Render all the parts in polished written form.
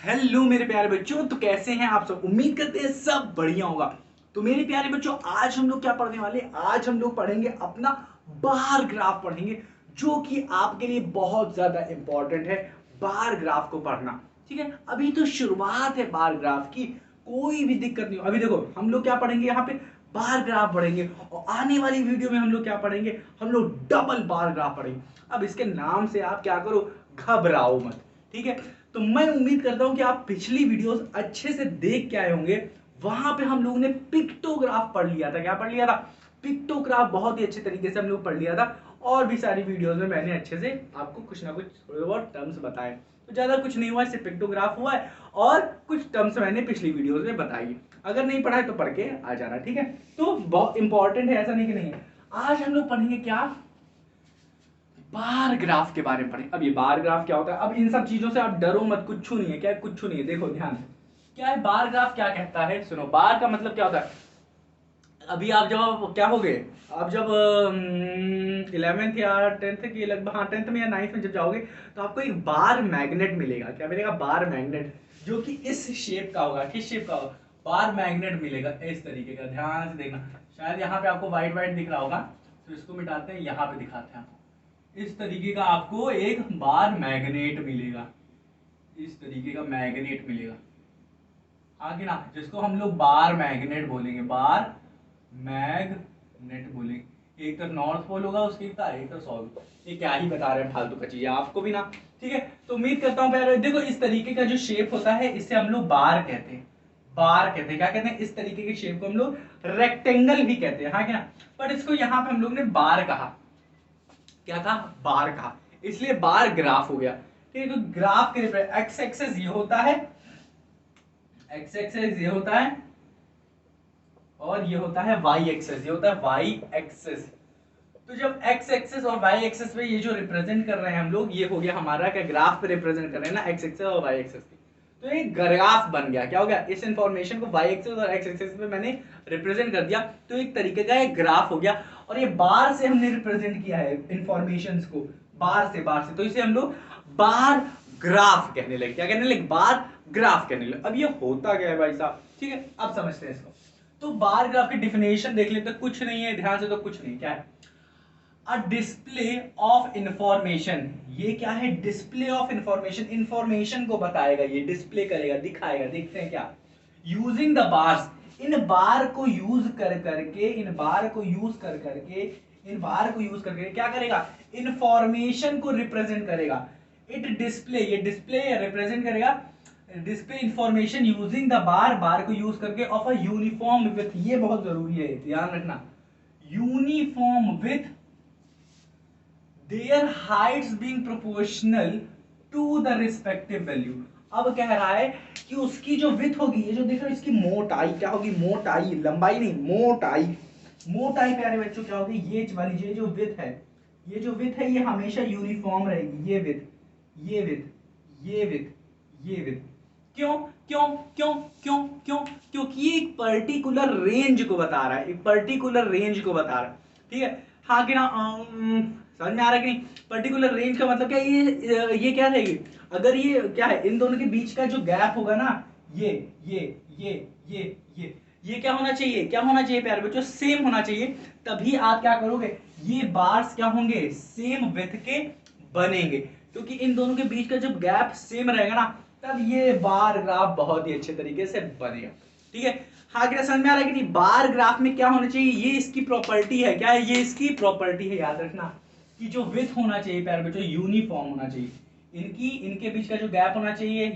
Hello मेरे प्यारे बच्चों, तो कैसे हैं आप सब। उम्मीद करते हैं सब बढ़िया होगा। तो मेरे प्यारे बच्चों, आज हम लोग क्या पढ़ने वाले, आज हम लोग पढ़ेंगे अपना बार ग्राफ पढ़ेंगे, जो कि आपके लिए बहुत ज्यादा इंपॉर्टेंट है। बार ग्राफ को पढ़ना, ठीक है। अभी तो शुरुआत है बार ग्राफ की, कोई भी दिक्कत नहीं हो। अभी देखो हम लोग क्या पढ़ेंगे, यहाँ पे बार ग्राफ पढ़ेंगे, और आने वाली वीडियो में हम लोग क्या पढ़ेंगे, हम लोग डबल बार ग्राफ पढ़ेंगे। अब इसके नाम से आप क्या करो, घबराओ मत, ठीक है। तो मैं उम्मीद करता हूं कि आप पिछली वीडियोस अच्छे से देख के आए होंगे। वहां पे हम लोगों ने पिक्टोग्राफ पढ़ लिया था। क्या पढ़ लिया था? पिक्टोग्राफ बहुत ही अच्छे तरीके से हम लोग पढ़ लिया था। और भी सारी वीडियोस में मैंने अच्छे से आपको कुछ ना कुछ थोड़े बहुत टर्म्स बताए। तो ज्यादा कुछ नहीं हुआ, सिर्फ पिक्टोग्राफ हुआ है और कुछ टर्म्स मैंने पिछली वीडियोस में बताई। अगर नहीं पढ़ा है तो पढ़ के आ जाना, ठीक है। तो बहुत इंपॉर्टेंट है, ऐसा नहीं कि नहीं है। आज हम लोग पढ़ेंगे क्या, बार ग्राफ के बारे में पढ़ें। अब ये बार ग्राफ क्या होता है, अब इन सब चीजों से आप डरो मत, कुछ नहीं है। क्या कुछ नहीं है, देखो ध्यान से क्या है बार ग्राफ, क्या कहता है सुनो। बार का मतलब क्या होता है, अभी आप जब क्या हो गए, आप जब 11th या 10th की लगभग, हाँ 10th में या 9th में जब जाओगे, तो आपको एक बार मैग्नेट मिलेगा। क्या मिलेगा? बार मैग्नेट, जो कि इस शेप का होगा। किस शेप का होगा? बार मैग्नेट मिलेगा इस तरीके का। ध्यान से देखना, शायद यहाँ पे आपको व्हाइट व्हाइट दिख रहा होगा, तो इसको मिटाते हैं, यहाँ पे दिखाते हैं आपको। इस तरीके का आपको एक बार मैग्नेट मिलेगा, इस तरीके का मैग्नेट मिलेगा, आगे ना, जिसको हम लोग बार मैग्नेट बोलेंगे, बार मैग्नेट बोलेंगे। एक तरफ नॉर्थ पोल होगा उसकी, एक तरफ साउथ। ये क्या ही बता रहे हैं फालतू का चीज, आपको भी ना, ठीक है। तो उम्मीद करता हूं प्यारे, देखो इस तरीके का जो शेप होता है, इसे हम लोग बार कहते हैं। बार कहते हैं, क्या कहते हैं, इस तरीके के शेप को हम लोग रेक्टेंगल भी कहते हैं, हाँ क्या। पर इसको यहाँ पे हम लोग ने बार कहा। क्या था? बार कहा, इसलिए बार ग्राफ हो गया, ठीक है। तो ग्राफ के एक्स एक्सेस ये होता है, एक्स एक्सेस ये होता है, और ये होता है वाई एक्सेस, ये होता है वाई एक्सेस। तो जब एक्स एक्सेस और वाई एक्सेस पे ये जो रिप्रेजेंट कर रहे हैं हम लोग, ये हो गया हमारा क्या, ग्राफ पे रिप्रेजेंट कर रहे हैं ना, एक्स एक्सेस और वाई एक्सेस पे। तो एक ग्राफ बन गया। क्या हो गया? इस इंफॉर्मेशन को वाई एक्सेस और एक्स एक्सेस पे मैंने रिप्रेजेंट कर दिया, तो एक तरीके का एक ग्राफ हो गया। और ये बार से हमने रिप्रेजेंट किया है इंफॉर्मेशन को, बार से, तो इसे हम लोग बार ग्राफ कहने लगे। क्या कहने लगे? बार ग्राफ कहने लगे। अब ये होता क्या है भाई साहब, ठीक है, अब समझते हैं इसको। तो बार ग्राफ की डिफिनेशन देख लेते, कुछ नहीं है ध्यान से, तो कुछ नहीं, क्या है, अ डिस्प्ले ऑफ इंफॉर्मेशन। ये क्या है? डिस्प्ले ऑफ इंफॉर्मेशन, इंफॉर्मेशन को बताएगा, ये डिस्प्ले करेगा, दिखाएगा। देखते हैं क्या, यूजिंग द बार्स, इन बार को यूज कर करके, इन बार को यूज कर करके, इन बार को यूज करके क्या करेगा, इंफॉर्मेशन को रिप्रेजेंट करेगा। इट डिस्प्ले, ये डिस्प्ले रिप्रेजेंट करेगा, display information using the bar, bar को यूज करके, ऑफ अ यूनिफॉर्म विथ, ये बहुत जरूरी है ध्यान रखना, uniform with their heights being proportional to the respective value। अब कह रहा है कि उसकी जो विथ होगी, ये जो देख रहे हो, इसकी मोटाई क्या होगी, मोटाई, लंबाई नहीं, मोटाई, मोटाई प्यारे बच्चों क्या होगी, ये वाली ये जो विथ है, ये जो विथ है, ये हमेशा यूनिफॉर्म रहेगी। ये विथ, ये विथ, ये विथ, ये विथ। क्यों क्यों क्यों क्यों क्यों? क्योंकि ये एक पर्टिकुलर रेंज को बता रहा है, एक पर्टिकुलर रेंज को बता रहा है, ठीक है। हाँ कि ना, समझ में आ रहा है कि नहीं? पर्टिकुलर रेंज का मतलब क्या है, ये क्या रहेगी, अगर ये क्या है, इन दोनों के बीच का जो गैप होगा ना, ये ये ये ये ये क्या होना चाहिए, क्या होना चाहिए प्यारे बच्चों, सेम होना चाहिए। तभी आप क्या करोगे, ये बार्स क्या होंगे, सेम विथ के बनेंगे। क्योंकि इन दोनों के बीच का जब गैप सेम रहेगा ना, तब ये बार ग्राफ बहुत ही अच्छे तरीके से बनेगा, ठीक है। हाँ क्या समझ में आ रहा है कि नहीं? बार ग्राफ में क्या होना चाहिए, ये इसकी प्रॉपर्टी है, क्या है, ये इसकी प्रॉपर्टी है, याद रखना, कि जो विथ होना चाहिए प्यारे बच्चों, यूनिफॉर्म होना चाहिए। इनकी, इनके बीच का जो गैप होना चाहिए,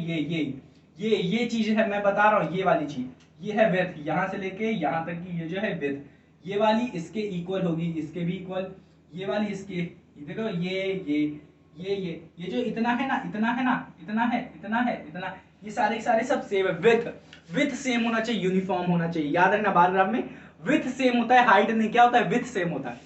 ये चीज है, मैं बता रहा हूँ, ये वाली चीज, ये है विथ, यहां से लेके यहां तक की ये जो है विथ, ये वाली इसके इक्वल होगी, इसके भी इक्वल, ये वाली इसके, ये देखो, ये जो इतना है ना, इतना है ना, इतना है, इतना है, इतना, ये सारे सारे सब सेम है। विथ, विथ सेम होना चाहिए, यूनिफॉर्म होना चाहिए, याद रखना। बार ग्राफ में विथ सेम होता है, हाइट नहीं, क्या होता है, विथ सेम होता है।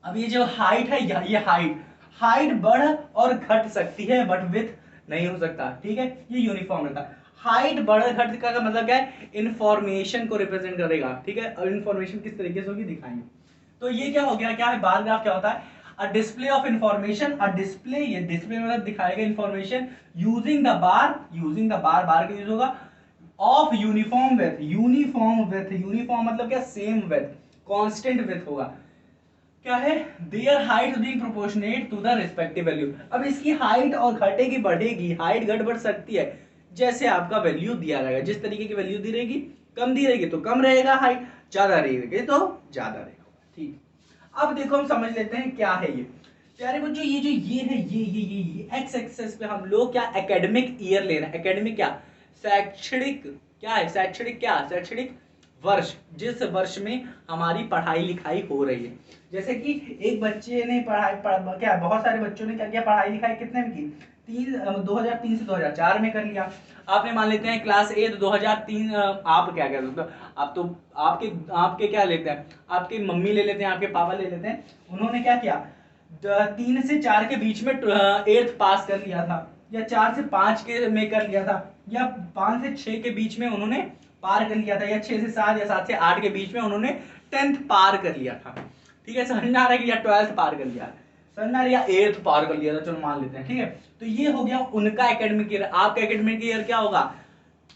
अब ये जो हाइट है, ये हाइट, हाइट बढ़ और घट सकती है, बट विथ नहीं हो सकता, ठीक है। ये यूनिफॉर्म रहता है। हाइट बढ़ घट का मतलब क्या है, इंफॉर्मेशन को रिप्रेजेंट करेगा, ठीक है। और इंफॉर्मेशन किस तरीके से होगी दिखाएंगे। तो ये क्या हो गया, क्या है बार ग्राफ, क्या होता है, a display of information, a display, ये डिस्प्ले मतलब दिखाएगा इंफॉर्मेशन, यूजिंग द बार, बार का यूज होगा, ऑफ यूनिफॉर्म विथ, यूनिफॉर्म मतलब क्या, सेम विथ, कांस्टेंट विथ होगा, क्या है, their height being proportionate to the respective value. अब इसकी हाइट और घटेगी बढ़ेगी, हाइट घट बढ़ सकती है जैसे आपका वैल्यू दिया रहेगा, जिस तरीके की वैल्यू दी रहेगी, कम दी रहेगी तो कम रहेगा हाइट, ज्यादा रहेगी तो ज्यादा रहेगा। ठीक, अब देखो हम समझ लेते हैं क्या है ये प्यारे बच्चों, ये जो ये है, ये एक्स एक्सेस पे हम लोग क्या एकेडमिक ईयर ले रहे हैं, एकेडमिक क्या, शैक्षणिक, क्या है शैक्षणिक, क्या शैक्षणिक वर्ष, जिस वर्ष में हमारी पढ़ाई लिखाई हो रही है। जैसे कि एक बच्चे ने क्या बहुत सारे बच्चों ने क्या किया, पढ़ाई लिखाई कितने में की, 2003 से 2004 में कर लिया। आपने मान लेते हैं क्लास 8 2003, आप क्या कहते हो, आप तो आपके क्या लेते हैं, आपकी मम्मी ले लेते हैं, आपके पापा ले लेते हैं, उन्होंने क्या किया, 3 से 4 के बीच में 8th पास कर लिया था, या 4 से 5 के में कर लिया था, या 5 से 6 के बीच में उन्होंने पार कर लिया था, या 6 से 7 या 7 से 8 के बीच में उन्होंने 10th पार कर लिया था। ठीक है, समझ में आ रहा है कि, या 12th पार कर लिया, समझ में आ रहा है, या 8th पार कर लिया था, चलो मान लेते हैं। ठीक है, तो ये हो गया उनका एकेडमिक ईयर। आपका एकेडमिक ईयर क्या होगा,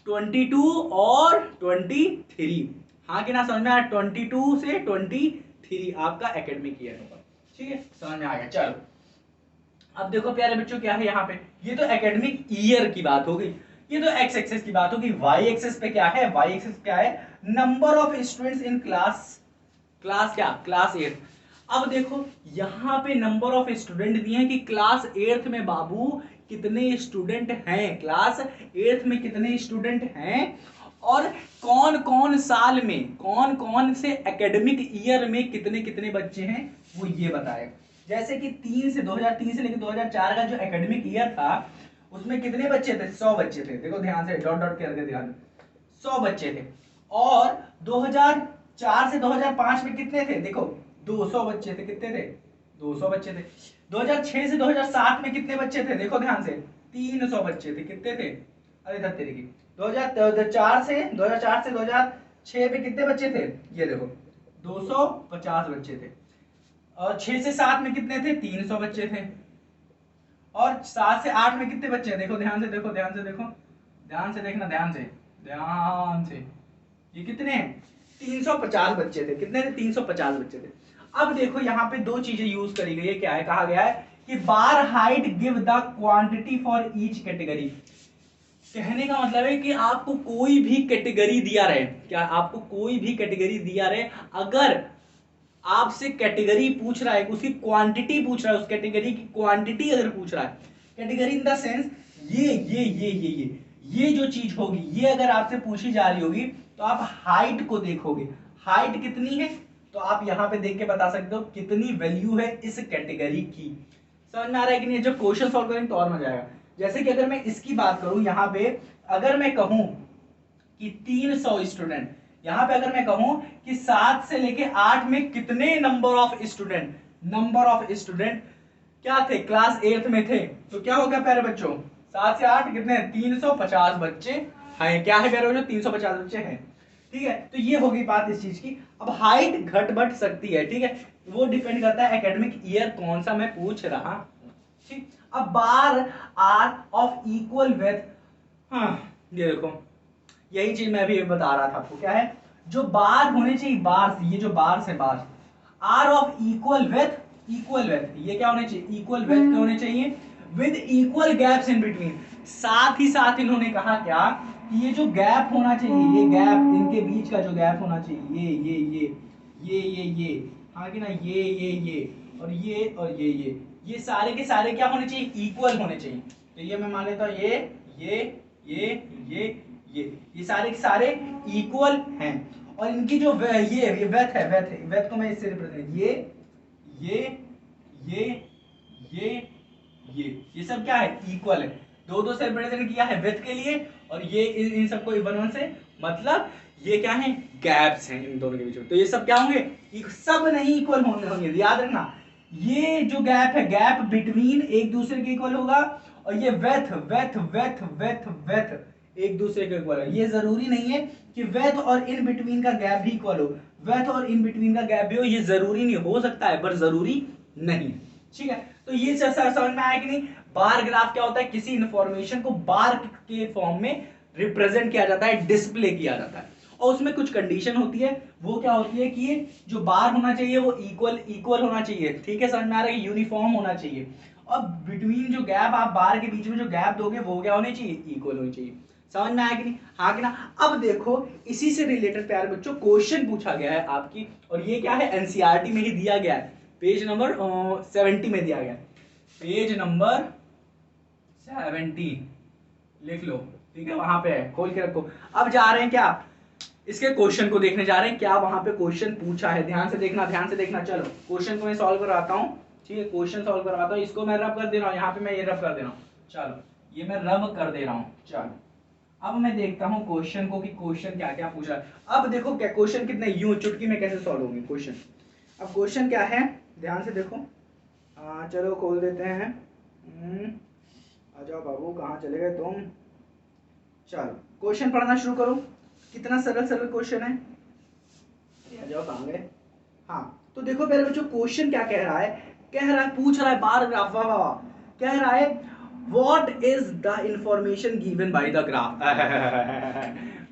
22 और 23, हाँ कि ना, समझ में आया, 22 से 23 आपका एकेडमिक ईयर होगा। ठीक है, समझ में आ गया। चलो अब देखो प्यारे बच्चों क्या है यहाँ पे, ये तो एकेडमिक ईयर की बात हो गई, ये तो एक्स एक्सेस की बात होगी। वाई एक्सेस पे क्या है, वाई एक्सेस क्या है, number of students in class, क्या, क्लास 8। अब देखो यहाँ पे नंबर ऑफ स्टूडेंट दिए हैं कि क्लास 8 में बाबू कितने स्टूडेंट हैं, क्लास 8 में कितने स्टूडेंट हैं, और कौन कौन साल में, कौन कौन से एकेडमिक ईयर में कितने कितने बच्चे हैं, वो ये बताएगा। जैसे कि 2003 से लेकर 2004 का जो एकेडमिक ईयर था, उसमें कितने बच्चे थे, 100 बच्चे थे। देखो ध्यान से, डॉट डॉट करके ध्यान, 100 बच्चे थे। और 2004 से 2005 में कितने थे, देखो 200 बच्चे थे, कितने थे, 200 बच्चे थे। 2006 से 2007 में कितने बच्चे थे, देखो ध्यान से, 300 बच्चे थे, कितने थे, अरे धत्तेरी की, 2004 से 2006 में कितने बच्चे थे, ये देखो 250 बच्चे थे। और 6 से 7 में कितने थे, 300 बच्चे थे। और 7 से 8 में कितने बच्चे हैं, देखो ध्यान से देखो, ध्यान से देखो, ध्यान से देखना, ध्यान से, ध्यान से, ये कितने हैं, 350 बच्चे थे, कितने थे, 350 बच्चे थे। अब देखो यहाँ पे दो चीजें यूज करी गई है, क्या है, कहा गया है कि bar height give the quantity for each category. कहने का मतलब है कि आपको कोई भी कैटेगरी दिया रहे, क्या आपको कोई भी कैटेगरी दिया रहे, अगर आपसे कैटेगरी पूछ रहा है, उसकी क्वांटिटी पूछ रहा है, उस कैटेगरी की क्वांटिटी अगर पूछ रहा है, कैटेगरी इन द सेंस ये जो चीज होगी, ये अगर आपसे पूछी जा रही होगी, तो आप हाइट को देखोगे, हाइट कितनी है, तो आप यहाँ पे देख के बता सकते हो कितनी वैल्यू है इस कैटेगरी की। समझ में आ रहा है कि नहीं, जब क्वेश्चन सॉल्व करेंगे तो और मजा आएगा। जैसे कि अगर मैं इसकी बात करूं, यहाँ पे अगर मैं कहूं कि 300 स्टूडेंट, यहाँ पे अगर मैं कहूं कि 7 से लेके 8 में कितने नंबर ऑफ स्टूडेंट क्या थे, क्लास 8 में थे, तो क्या हो गया प्यारे बच्चों, 7 से 8 कितने, 350 बच्चे हैं, क्या है प्यारे बच्चों, 350 बच्चे हैं। ठीक है, तो ये होगी बात इस चीज की। अब हाइट घट बढ़ सकती है, ठीक है, वो डिपेंड करता है एकेडमिक ईयर कौन सा मैं पूछ रहा हूं। ठीक, अब बार आर ऑफ इक्वल विथ, हाँ ये देखो, यही चीज मैं भी बता रहा था आपको, क्या है, जो बार होने चाहिए, बार, ये जो बार से बार, आर ऑफ इक्वल विथ, ये क्या होने चाहिए, इक्वल विथ के होने चाहिए, with equal gaps in between. साथ ही साथ इन्होंने कहा क्या, कि ये जो गैप होना चाहिए, ये गैप, इनके बीच का जो गैप होना चाहिए, ये हाँ कि ना, ये और ये सारे के सारे क्या होने चाहिए, इक्वल होने चाहिए। तो ये मैं मान लेता हूँ, ये सारे के सारे इक्वल हैं, और इनकी जो ये वेथ है, वेथ को मैं इससे रिप्रेजेंट, ये सब क्या है, इक्वल है, दो से रिप्रेजेंट किया है वेथ के लिए, और ये इन सबको वन से, मतलब ये क्या है, गैप्स हैं इन दोनों के बीच में। तो ये सब क्या होंगे, सब नहीं इक्वल होंगे, याद रखना, ये जो गैप है, गैप बिटवीन एक दूसरे के इक्वल होगा, और ये वेथ एक दूसरे के इक्वल है। ये जरूरी नहीं है कि वेथ और इन बिटवीन का गैप भी इक्वल हो, वेथ और इन बिटवीन का गैप भी हो, ये जरूरी नहीं, हो सकता है पर जरूरी नहीं। ठीक है, तो ये समझ में आया कि नहीं? बार ग्राफ क्या होता है? किसी इंफॉर्मेशन को बार के फॉर्म में रिप्रेजेंट किया जाता है, डिस्प्ले किया जाता है, और उसमें कुछ कंडीशन होती है। वो क्या होती है कि ये जो बार होना चाहिए वो इक्वल होना चाहिए, ठीक है, समझ में आ रहा है? यूनिफॉर्म होना चाहिए, और बिटवीन जो गैप, आप बार के बीच में जो गैप दोगे वो क्या होनी चाहिए? इक्वल होनी चाहिए। समझ में आया कि नहीं? हाँ कि ना? अब देखो, इसी से रिलेटेड प्यारे बच्चों क्वेश्चन पूछा गया है आपकी, और ये क्या है? एनसीईआरटी में ही दिया गया है, पेज नंबर 70 में दिया गया है, पेज नंबर 70 लिख लो, ठीक है, वहां पे है, खोल के रखो। अब जा रहे हैं क्या? इसके क्वेश्चन को देखने जा रहे हैं, क्या वहां पे क्वेश्चन पूछा है। ध्यान से देखना, ध्यान से देखना। चलो क्वेश्चन को मैं सॉल्व करवाता हूँ, ठीक है, क्वेश्चन सॉल्व करवाता हूँ। इसको मैं रब कर दे रहा हूँ, यहाँ पे मैं ये रब कर दे रहा हूँ, चलो ये मैं रब कर दे रहा हूँ। चलो अब मैं देखता हूँ क्वेश्चन को कि क्वेश्चन क्या क्या पूछा है। अब देखो क्या क्वेश्चन कितने यूं चुटकी में कैसे सॉल्व होंगे क्वेश्चन। अब क्वेश्चन क्या है, ध्यान से देखो। चलो खोल देते हैं। आ जाओ बाबू, कहाँ चले गए तुम? चलो क्वेश्चन पढ़ना शुरू करो। कितना सरल सरल क्वेश्चन है, आ जाओ, कहाँ गए? हाँ, तो देखो पहले बच्चों क्वेश्चन क्या कह रहा है। कह रहा है, पूछ रहा है बार ग्राफ, वाह वाह, कह रहा है what is the information given by the graph.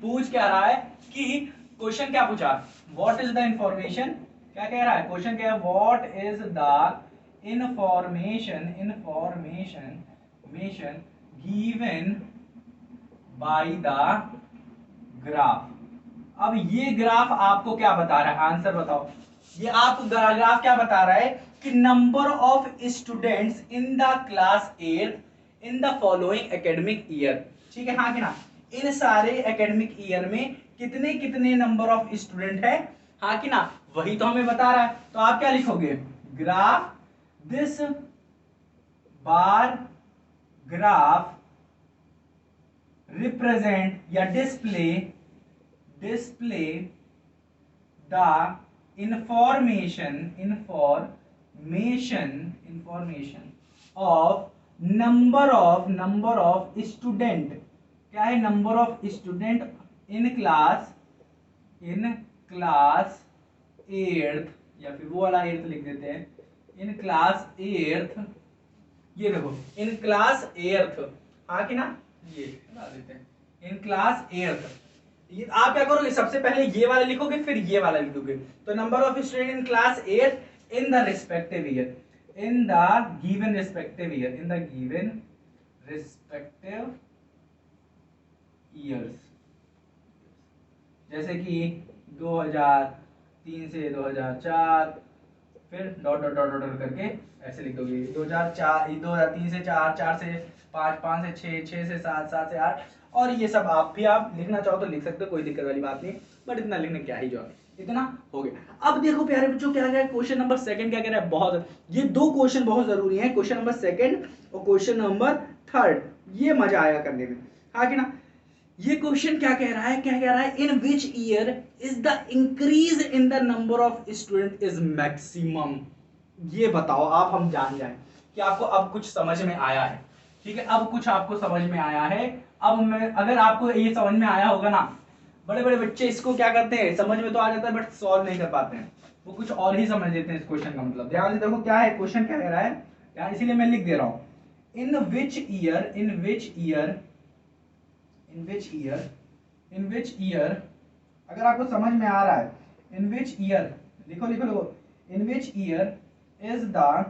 पूछ क्या रहा है कि क्वेश्चन क्या पूछा? व्हाट इज द इंफॉर्मेशन, क्या कह रहा है क्वेश्चन? क्या है? What is the information given by the graph. अब ये ग्राफ आपको क्या बता रहा है? आंसर बताओ। ये आपको ग्राफ क्या बता रहा है कि number of students in the class 8 in the following academic year, ठीक है, हाँ कि ना? इन सारे एकेडमिक ईयर में कितने कितने नंबर ऑफ स्टूडेंट है, हाँ कि ना? वही तो हमें बता रहा है। तो आप क्या लिखोगे? Graph, this bar graph represent या display the information of number of student, क्या है? Number of student in class 8th, या फिर वो वाला 8th लिख देते हैं, इन क्लास 8th। ये देखो इन क्लास 8th, हाँ कि ना? ये बता देते हैं इन क्लास 8th। ये आप क्या करोगे? सबसे पहले ये वाला लिखोगे, फिर ये वाला लिखोगे। तो number of student in class 8 in the respective year, in the given respective years, जैसे कि 2003 से 2004, फिर डॉट डॉट डॉट डॉट करके ऐसे लिख दोगे। 2003 से 4, 4 से 5, 5 से 6, 6 से 7, 7 से 8, और ये सब आप भी आप लिखना चाहो तो लिख सकते हो, कोई दिक्कत वाली बात नहीं, बट इतना लिखने क्या ही जरूरत है, इतना हो गया। अब देखो प्यारे बच्चों क्या है, क्वेश्चन नंबर 2 क्या कह रहा है? बहुत, ये दो क्वेश्चन बहुत जरूरी हैं, क्वेश्चन नंबर 2 और क्वेश्चन नंबर 3, ये मजा आएगा करने में, हाँ कि ना? ये क्वेश्चन क्या कह रहा है? क्या कह रहा है? In which year is the increase in the number of student is maximum. ये बताओ आप, हम जान जाए कि आपको अब कुछ समझ में आया है, ठीक है, अब कुछ आपको समझ में आया है। अब मैं, अगर आपको ये समझ में आया होगा ना, बड़े बड़े बच्चे इसको क्या करते हैं, समझ में तो आ जाता है बट सॉल्व नहीं कर पाते हैं, वो कुछ और ही समझ लेते हैं इस क्वेश्चन का मतलब। ध्यान से देखो क्या है क्वेश्चन, क्या कह रहा है, यार इसीलिए मैं लिख दे रहा हूं। इन विच ईयर, अगर आपको समझ में आ रहा है, इन विच ईयर, लिखो लिखो लिखो, in which year is the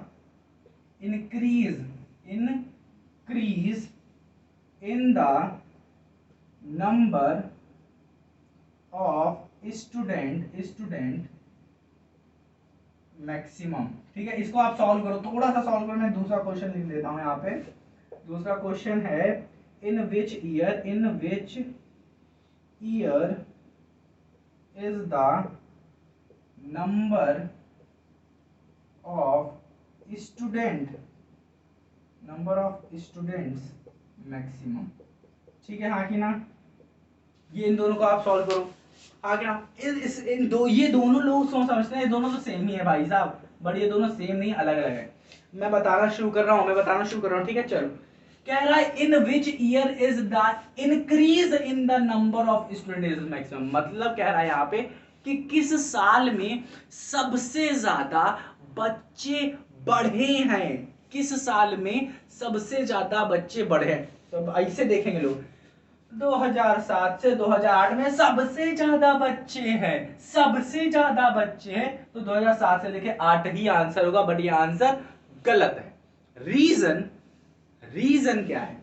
increase in the number of student maximum, ठीक है, इसको आप सॉल्व करो, थोड़ा सा सॉल्व करो। मैं दूसरा क्वेश्चन लिख देता हूं यहाँ पे। दूसरा क्वेश्चन है in which year is the number of students maximum, ठीक है, हाँ कि ना? ये इन दोनों को आप सॉल्व करो, हाँ कि ना? ये दोनों लोग समझते हैं ये दोनों तो सेम ही है भाई साहब, बट ये दोनों सेम नहीं, अलग अलग है। मैं बताना शुरू कर रहा हूँ, ठीक है। चलो कह रहा है in which year is the increase in the number of student maximum, मतलब कह रहा है यहाँ पे कि किस साल में सबसे ज्यादा बच्चे बढ़े हैं, किस साल में सबसे ज्यादा बच्चे बढ़े हैं? तो ऐसे देखेंगे लोग 2007 से 2008 में सबसे ज्यादा बच्चे हैं, सबसे ज्यादा बच्चे हैं, तो 2007 से लेके 8 ही आंसर होगा, बट ये आंसर गलत है। रीजन, रीजन क्या है?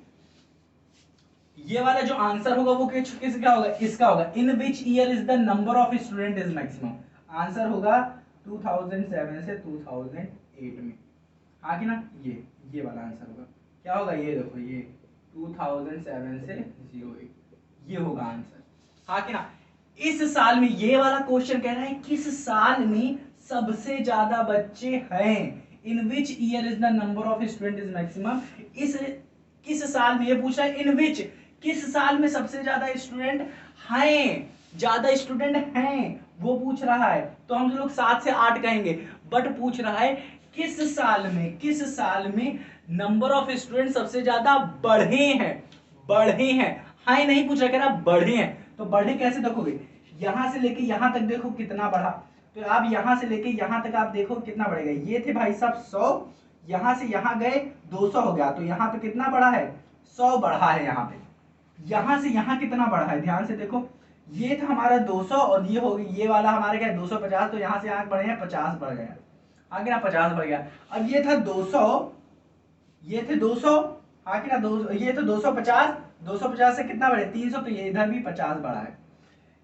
ये वाला जो आंसर होगा वो किसका होगा? इसका होगा। In which year is the number of student is maximum? Answer होगा 2007 से 2008 में, हाँ कि ना? ये वाला आंसर होगा। क्या होगा? ये देखो, ये 2007 से 08, ये होगा आंसर, हाँ कि ना? इस साल में ये वाला क्वेश्चन कह रहा है किस साल में सबसे ज्यादा बच्चे हैं, in which year is the number of student is maximum. इस किस साल में ये पूछ रहा है, इन विच, किस साल में सबसे ज्यादा स्टूडेंट हैं, ज्यादा स्टूडेंट हैं वो पूछ रहा है। तो हम लोग 7 से 8 कहेंगे, बट पूछ रहा है किस साल में, किस साल में नंबर ऑफ स्टूडेंट सबसे ज्यादा बढ़े हैं, बढ़े हैं, हाई नहीं पूछ रहा, कह रहा बढ़े हैं। तो बढ़े कैसे देखोगे? यहां से लेके यहां तक देखो कितना बढ़ा, तो आप यहां से लेके यहां तक आप देखो कितना बढ़ेगा। ये थे भाई साहब 100, यहां से यहां गए 200 हो गया, तो यहां पे कितना बढ़ा है? 100 बढ़ा है। यहाँ पे यहां से यहां कितना बढ़ा है? ध्यान से देखो, ये था हमारा 200 और ये हो गई, ये वाला हमारे क्या 250, तो यहां से यहां बढ़े हैं 50 बढ़ गया, आगे ना 50 बढ़ गया। अब ये था 200, ये थे 200, हाँ कि ना? ये तो 250, 250 से कितना बढ़े? 300, तो ये इधर भी 50 बढ़ा है।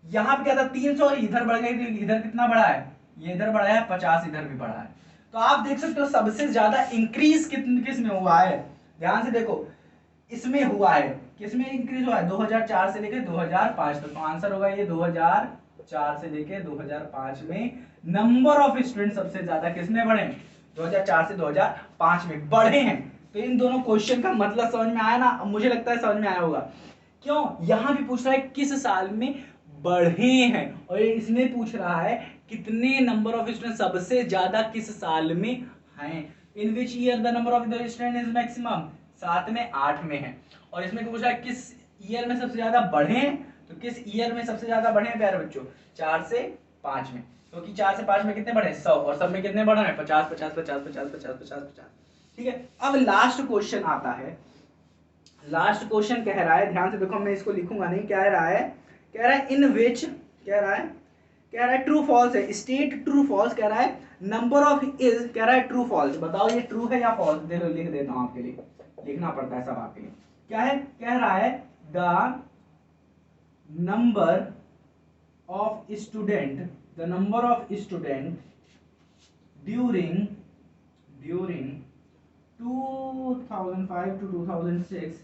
यहाँ पे क्या था? 300, इधर बढ़ गए, तो इधर कितना बढ़ा है? ये इधर बढ़ा है 50, इधर भी बढ़ा है। तो आप देख सकते हो सबसे ज्यादा इंक्रीज किस में हुआ है? ध्यान से देखो, इसमें हुआ है। किसमें इंक्रीज हुआ है? 2004 से लेकर 2005 तक। तो आंसर होगा ये 2004 से लेकर 2005 में नंबर ऑफ स्टूडेंट सबसे ज्यादा किसमें बढ़े? 2004 से 2005 में बढ़े हैं। तो इन दोनों क्वेश्चन का मतलब समझ में आया ना? मुझे लगता है समझ में आया होगा। क्यों? यहां भी पूछ रहा है किस साल में बढ़े हैं, और इसमें पूछ रहा है कितने नंबर ऑफ स्टूडेंट सबसे ज्यादा किस साल में हैं। In which year the number of the student is maximum? 7 में 8 में है। और इसमें पूछ रहा है किस ईयर में सबसे ज्यादा बढ़े हैं, तो किस ईयर में सबसे ज्यादा बढ़े हैं प्यारे बच्चों? 4 से 5 में, क्योंकि 4 से 5 में कितने बढ़े? 100, और सब में कितने बढ़े हैं? 50 50 50 50 50 50 50। ठीक है, अब लास्ट क्वेश्चन आता है। लास्ट क्वेश्चन कह रहा है, ध्यान से देखो, मैं इसको लिखूंगा नहीं, कह रहा है, कह रहा है इन विच, कह रहा है ट्रू फॉल्स है, स्टेट ट्रू फॉल्स, कह रहा है नंबर ऑफ इज, कह रहा है ट्रू फॉल्स। बताओ ये ट्रू है या फॉल्स? देखो लिख देता हूं आपके लिए, लिखना पड़ता है सब आपके लिए। क्या है? कह रहा है the number of student, the number of student during 2005 to 2006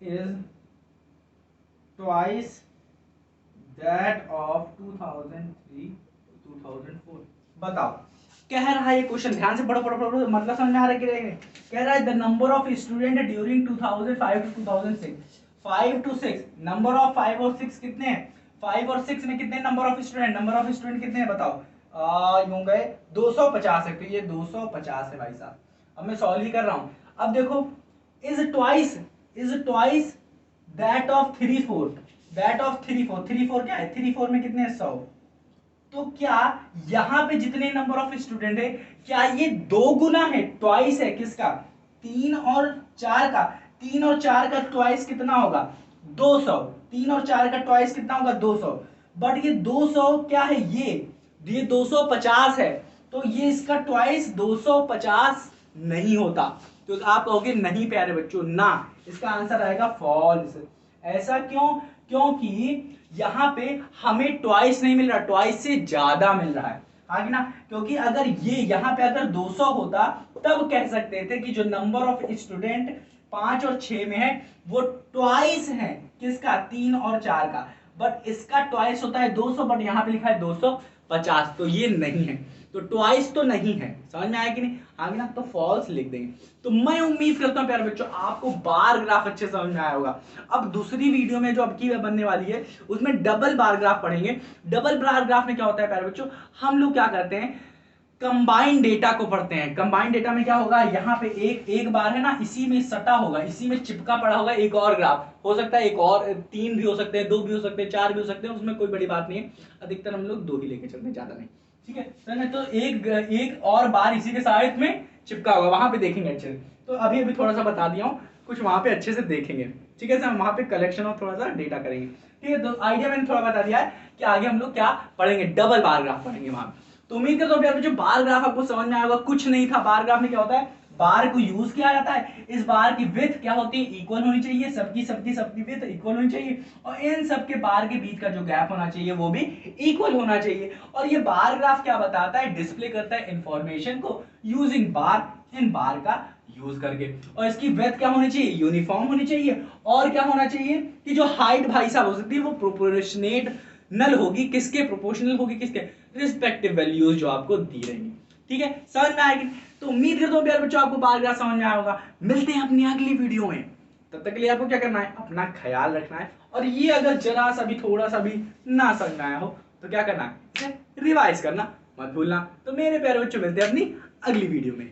is twice that of 2003 to 2004। बताओ, कह रहा है ये क्वेश्चन, ध्यान से पढ़ो पढ़ो पढ़ो, मतलब समझ में आ रहा है कि नहीं? कह रहा है the number of student during 2005 to 2006, 5 to 6, number of 5 और 6 कितने हैं? 5 और 6 में कितने number of student? Number of student कितने हैं बताओ? यूं गए 250 है, तो ये 250 है भाई साहब। अब मैं सॉल्व ही कर रहा हूं। अब देखो, is twice that of 3 4, that of 3 4, 3 4 क्या है? 3 4 में कितने हैं? 100। तो क्या यहां पे जितने नंबर ऑफ स्टूडेंट है, क्या ये 2 गुना है? ट्वाइस है किसका? 3 और 4 का। 3 और 4 का ट्वाइस कितना होगा? 200। 3 और 4 का ट्वाइस कितना होगा? 200। बट ये 200 क्या है? ये 250 है, तो ये इसका ट्वाइस 250 नहीं होता। तो आप कहोगे नहीं प्यारे बच्चों, ना, इसका आंसर आएगा फॉल्स। ऐसा क्यों? क्योंकि यहां पे हमें ट्वाइस नहीं मिल रहा, ट्वाइस से ज्यादा मिल रहा है, आगे ना? क्योंकि अगर ये यहां पे अगर 200 होता तब कह सकते थे कि जो नंबर ऑफ स्टूडेंट 5 और 6 में है वो ट्वाइस है किसका? 3 और 4 का। बट इसका ट्वाइस होता है 200, बट यहाँ पे लिखा है 250, तो ये नहीं है, तो ट्वाइस तो नहीं है। समझ में आया कि नहीं? आगे ना, तो फॉल्स लिख देंगे। तो मैं उम्मीद करता हूं प्यारे बच्चों आपको बार ग्राफ अच्छे समझ में आया होगा। अब दूसरी वीडियो में जो अब की बनने वाली है उसमें डबल बार ग्राफ पढ़ेंगे। डबल बार ग्राफ में क्या होता है प्यारे बच्चों? हम लोग क्या करते हैं, कंबाइंड डेटा को पढ़ते हैं। कंबाइंड डेटा में क्या होगा? यहाँ पे एक बार है ना, इसी में सटा होगा, इसी में चिपका पड़ा होगा एक और ग्राफ, हो सकता है एक और 3 भी हो सकते हैं, 2 भी हो सकते हैं, 4 भी हो सकते हैं, उसमें कोई बड़ी बात नहीं है। अधिकतर हम लोग 2 ही लेके चलते हैं, ज्यादा नहीं। ठीक है, तो एक और बार इसी के साथ में चिपका होगा, वहां पे देखेंगे अच्छे से। तो अभी अभी थोड़ा सा बता दिया हूँ, कुछ वहां पे अच्छे से देखेंगे, ठीक है सर। वहां पे कलेक्शन और थोड़ा सा डेटा करेंगे, ठीक है। तो आइडिया मैंने थोड़ा बता दिया है कि आगे हम लोग क्या पढ़ेंगे, डबल बार ग्राफ पढ़ेंगे वहां। तो उम्मीद करता हूँ जो बार ग्राफ आपको समझ में आएगा। कुछ नहीं था, बार ग्राफ में क्या होता है, बार को यूज किया जाता है, इस बार की विड्थ क्या होती है, इक्वल होनी चाहिए, सबकी विड्थ इक्वल होनी चाहिए, और इन सबके बार के बीच का जो गैप होना चाहिए वो भी इक्वल होना चाहिए। और ये बार ग्राफ क्या बताता है, डिस्प्ले करता है इंफॉर्मेशन को यूजिंग बार, इन बार का यूज करके। और इसकी विड्थ क्या होनी चाहिए, यूनिफॉर्म होनी चाहिए। और क्या होना चाहिए कि जो हाइट भाई साहब हो सकती है वो प्रोपोर्शनेट नल होगी, किसके प्रोपोर्शनल होगी, किसके रिस्पेक्टिव वैल्यूज जो आपको दी रहेंगी, ठीक है। समझ में आएगी। तो उम्मीद करता हूँ प्यारे बच्चों आपको बार ग्राफ समझ में आया होगा। मिलते हैं अपनी अगली वीडियो में, तब तक के लिए आपको क्या करना है, अपना ख्याल रखना है। और ये अगर जरा सा भी थोड़ा सा भी ना समझ में आया हो तो क्या करना है, इसे रिवाइज करना मत भूलना। तो मेरे प्यारे बच्चों मिलते हैं अपनी अगली वीडियो में।